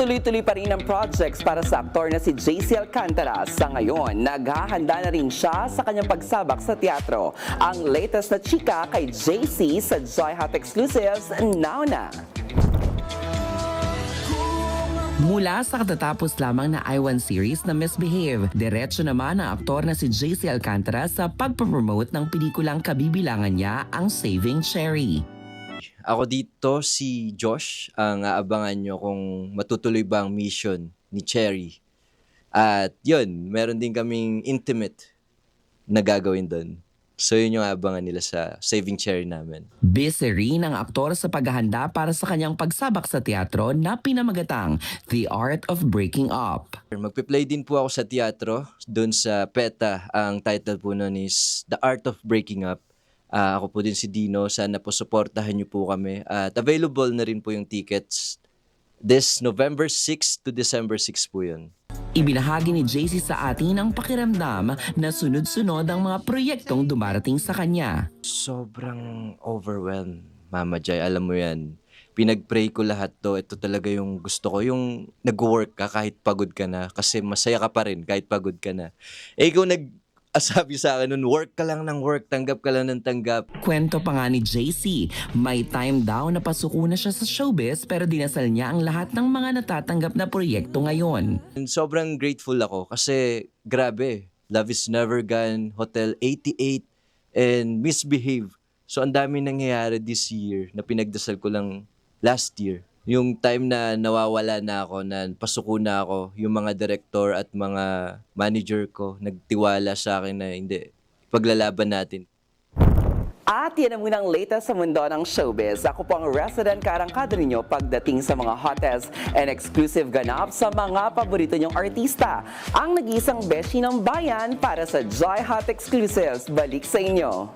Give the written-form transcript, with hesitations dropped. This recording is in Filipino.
Tuloy-tuloy pa rin ang projects para sa aktor na si JC Alcantara. Sa ngayon, naghahanda na rin siya sa kanyang pagsabak sa teatro. Ang latest na chika kay JC sa Joy Hot Exclusives, now na! Mula sa katatapos lamang na I-1 series na Misbehave, diretso naman ang aktor na si JC Alcantara sa pagpapromote ng pelikulang kabibilangan niya, ang Saving Cherry. Ako dito si Josh, ang aabangan nyo kung matutuloy ba ang mission ni Cherry. At yun, meron din kaming intimate na gagawin doon. So yun yung aabangan nila sa Saving Cherry namin. Busy rin ang aktor sa paghahanda para sa kanyang pagsabak sa teatro na pinamagatang The Art of Breaking Up. Magpe-play din po ako sa teatro, doon sa PETA. Ang title po nun is The Art of Breaking Up. Ako po din si Dino, sana po supportahan niyo po kami. At available na rin po yung tickets this November 6 to December 6 po yun. Ibinahagi ni JC sa atin ang pakiramdam na sunod-sunod ang mga proyektong dumarating sa kanya. Sobrang overwhelmed, Mama Jai, alam mo yan. Pinag-pray ko lahat to. Ito talaga yung gusto ko. Yung nag-work ka kahit pagod ka na. Kasi masaya ka pa rin kahit pagod ka na. Ikaw sabi sa akin nun, work ka lang ng work, tanggap ka lang ng tanggap. Kwento pa nga ni JC, may time daw na pasuko na siya sa showbiz pero dinasal niya ang lahat ng mga natatanggap na proyekto ngayon. Sobrang grateful ako kasi grabe, Love is Never Gone, Hotel 88, and Misbehave. So ang dami nangyayari this year na pinagdasal ko lang last year. Yung time na nawawala na ako, na pasuko na ako, yung mga director at mga manager ko nagtiwala sa akin na hindi, paglalaban natin. At yan ang munang latest sa mundo ng showbiz. Ako po ang resident kaarangkada ninyo pagdating sa mga hottest and exclusive ganap sa mga paborito nyong artista. Ang nag-iisang beshi ng bayan para sa Joy Hot Exclusives. Balik sa inyo.